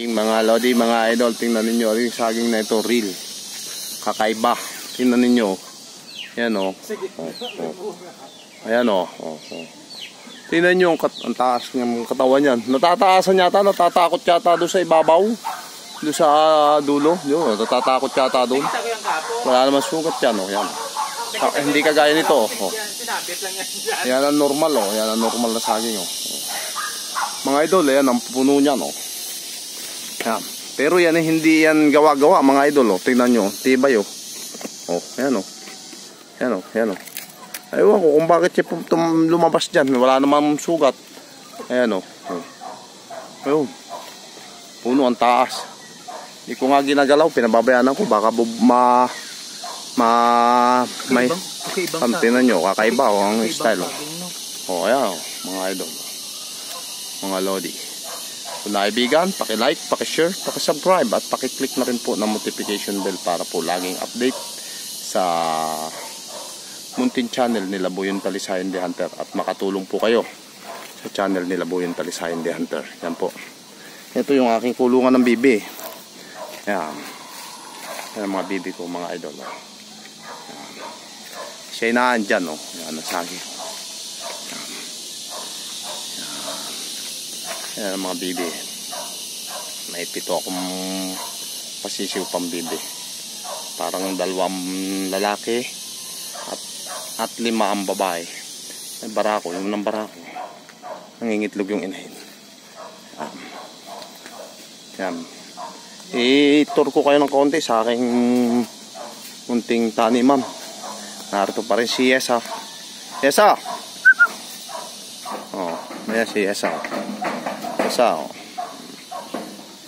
Mga lodi, mga idol, tingnan ninyo yung saging na ito, real. Kakaiba. Tingnan ninyo. Ayan o. Ayan o. Tingnan nyo ang taas ng katawan yan. Natataasan yata, natatakot yata doon sa ibabaw. Doon sa dulo. Yun, natatakot yata doon. Wala naman sugat yan o. Yan. Hindi kagaya nito o. Yan ang normal o. Yan ang normal na saging o. Mga idol, yan ang puno niyan o. Yan. Pero yan hindi yan gawa-gawa mga idol oh. Tingnan nyo, tibay oh. Oh, ayan oh. Ayan oh, ayan oh. Aywan ko kung bakit siya lumabas dyan. Wala namang sugat. Ayan oh. Ayun. Puno ang taas. Hindi ko nga ginagalaw, pinababayaan ko. Baka may tingnan nyo, kakaiba oh, ang style oh. Oh, ayan oh, mga idol. Mga lodi. Kung naibigan, paki-like, paki-share, paki-subscribe at paki-click na rin po ng notification bell para po laging update sa munting channel nila Boyong Talisayan The Hunter at makatulong po kayo sa channel nila Boyong Talisayan The Hunter. Yan po. Ito yung aking kulungan ng bibi. Yan. Yan ang mga bibi ko mga idol. Yan. Siya inaan dyan oh. Yan ang sagi. Yan ang mga bibi. May 7 akong pasisiw pang bibi. Parang 2 lalaki at 5 ang babae. May barako, yung ng barako. Nangingitlog yung inahin. Yan. I-tour ko kayo ng konti sa aking munting taniman. Narito pa rin si Yesa. Yesa! Oh, ayan si Yesa. Oh.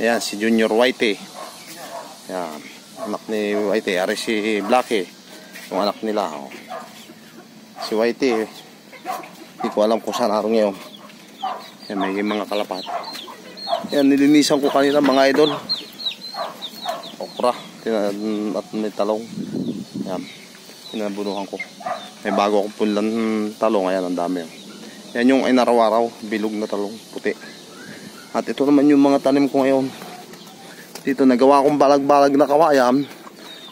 Ayan si Junior Whitey. Ayan, anak ni Whitey. Ari si Blackie, yung anak nila oh. Si Whitey hindi ko alam kung saan araw ngayon. Ayan, may mga kalapat. Ayan, nilinisan ko kanina mga idol. Okra at may talong. Ayan, pinabunuhan ko. May bago akong punlan talong. Ayan, ang dami. Yan yung inaraw-araw, bilog na talong puti. At ito naman yung mga tanim ko ngayon. Dito nagawa akong balag-balag na kawayan.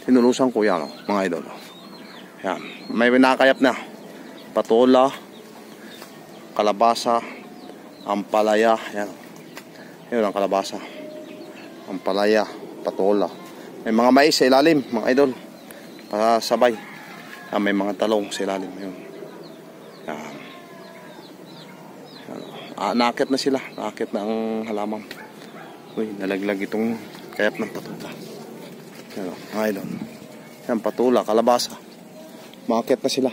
Tinulusan ko yan oh, mga idol. Yan. May nakayap na. Patola, kalabasa, ampalaya. Yan. Yan ang kalabasa. Ampalaya, patola. May mga mais sa ilalim mga idol. Pasabay. May mga talong sa ilalim. Yan. Yan. Nakakit na sila. Nakakit na ang halaman. Uy, nalaglag itong kayap ng patula. Yan o, mga idol. Yan, patula, kalabasa. Makakit na sila.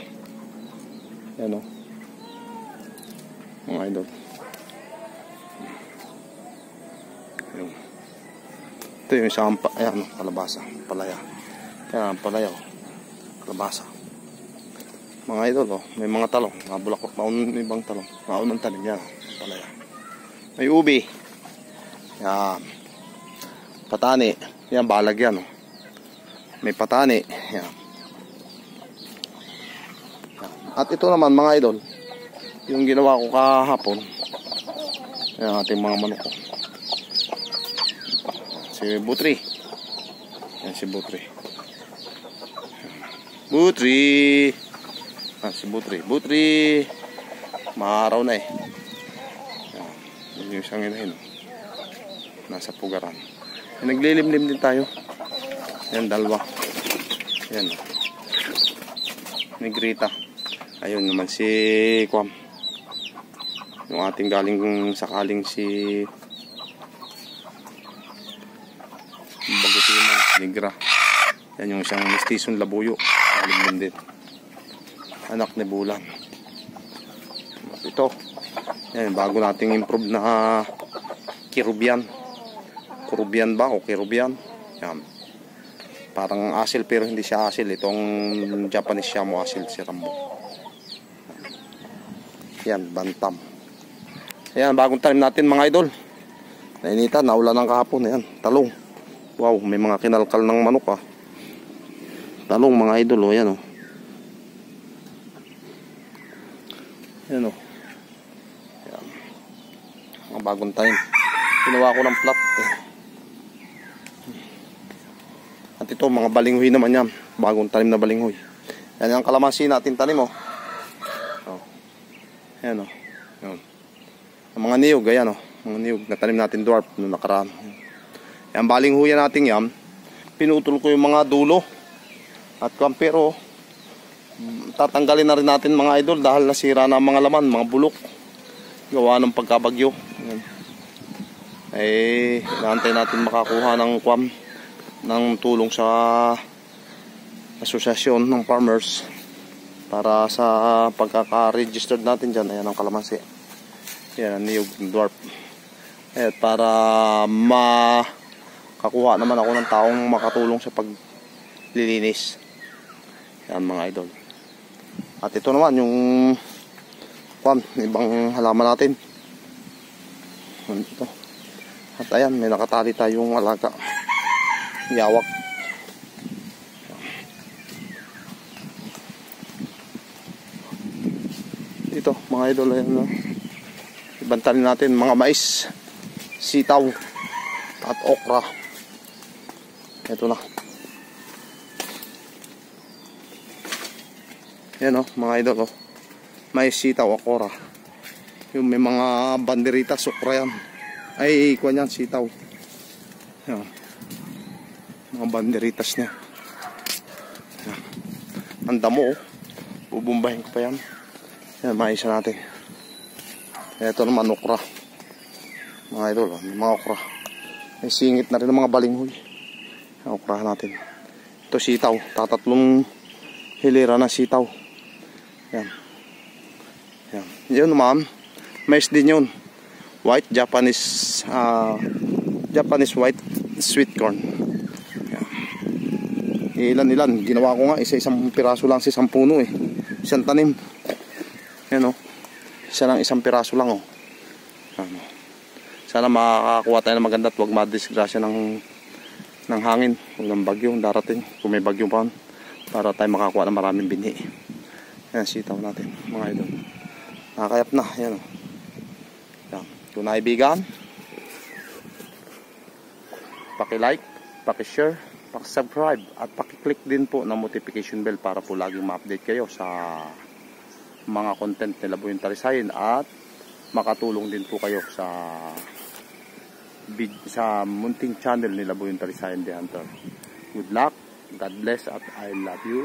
Yan o. Mga idol. Yan. Ito yung isang ayan, kalabasa. Palaya. Yan, palaya o. Kalabasa. Mga idol o, may mga talong. Nabulakot na ibang talong. Maunang talim yan. Palaya. May ubi. Yan. Patani. Yan, balag yan. Oh. May patani. Yan. At ito naman mga idol, yung ginawa ko kahapon. Yan ating mga manok ko. Si Butri. Yan si Butri. Butri. Si Butri. Butri. Maaraw na eh. Yung isang inahin nasa pugaran. Naglilimlim din tayo. Yan, 2. Yan. Negrita. Ayun naman si Kwam. Yung ating galing sakaling si Bagutiman, Negra. Yan yung isang mestizong labuyo. Naglilimlim din. Anak ni Bulan. Ito. Yan, bago nating improve na Kirubian. Kurubian ba o Kirubian? Yan. Parang asil pero hindi siya asil. Itong Japanese Shamo asil si Rambo. Yan, bantam. Yan, bagong tanim natin mga idol. Nainita, naulan ng kahapon. Yan, talong. Wow, may mga kinalkal ng manok ah. Talong mga idol oh, yan oh. Yan oh. Yan. Mga bagong tanim. Ginawa ko ng plot eh. At ito, mga balinghoy naman yan. Bagong tanim na balinghoy. Yan ang kalamansi natin tanim, oh. Oh. Yan, oh. Yan. Ang mga niyog, ayan, oh. Mga niyog na tanim natin dwarf noong nakaraan. Yan, balinghoyan natin yan. Pinutol ko yung mga dulo. At pero tatanggalin na rin natin mga idol dahil nasira na ang mga laman, mga bulok. Gawa ng pagkabagyo. Yan. Inaantay natin makakuha ng tulong sa asosasyon ng farmers para sa pagkaka-registered natin dyan. Ayan ang kalamansi. Ayan ang niyog dwarf. Ayan, para makakuha naman ako ng taong makatulong sa paglilinis. Ayan mga idol. At ito naman yung ibang halaman natin. Ito. At ayan, may nakatali tayong alaga. Yawak. Ito mga idol, ayan, no? Ibantanin natin mga mais, sitaw at okra. Ito na. Yan, oh, mga idol, oh. Mais, sitaw, okra. Yung may mga banderitas, okra yan. Ay, kuha yan, sitaw. Yan. Mga banderitas niya. Yan. Ang damo, oh. Bubumbahin ko pa yan. Yan, maisa natin. Ito naman, okra. Mga idol, oh, mga okra. May singit na rin ng mga balinghoy. Yan, okra natin. Ito sitaw. Tatatlong hilera na sitaw. Yan. Yan. Yun, ma'am. Mais din yun. White Japanese white sweet corn. Yan. Ilan. Ginawa ko nga. Isang piraso lang sa isang puno eh. Isang tanim. Yan, oh. Isa lang, isang piraso lang, oh. Ano. Sana makakakuha tayo ng maganda at huwag madisgrasya ng hangin. Huwag ng bagyong darating. Kung may bagyong pa, para tayo makakuha ng maraming binhi. Yan, sitaw natin, mga idol. Nakakayap na, yan, oh. Yan. Kung naibigan, paki-like, paki-share, paki-subscribe, at paki-click din po ng notification bell para po laging ma-update kayo sa mga content nila Labuyong Talisayin at makatulong din po kayo sa munting channel nila Labuyong Talisayin The Hunter. Good luck, God bless, at I love you.